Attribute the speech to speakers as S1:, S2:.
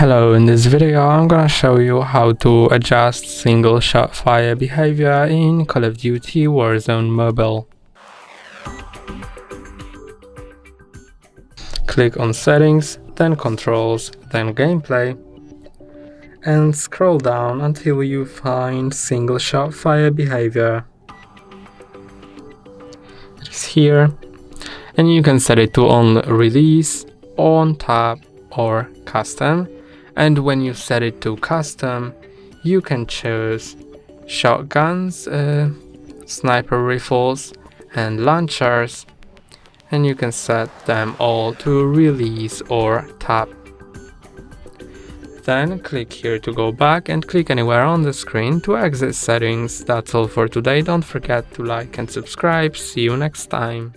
S1: Hello, in this video I'm gonna show you how to adjust single shot fire behavior in Call of Duty Warzone Mobile. Click on Settings, then Controls, then Gameplay, and scroll down until you find single shot fire behavior. It is here, and you can set it to on release, on tap, or custom. And when you set it to custom, you can choose shotguns, sniper rifles, and launchers, and you can set them all to release or tap. Then click here to go back and click anywhere on the screen to exit settings. That's all for today. Don't forget to like and subscribe. See you next time.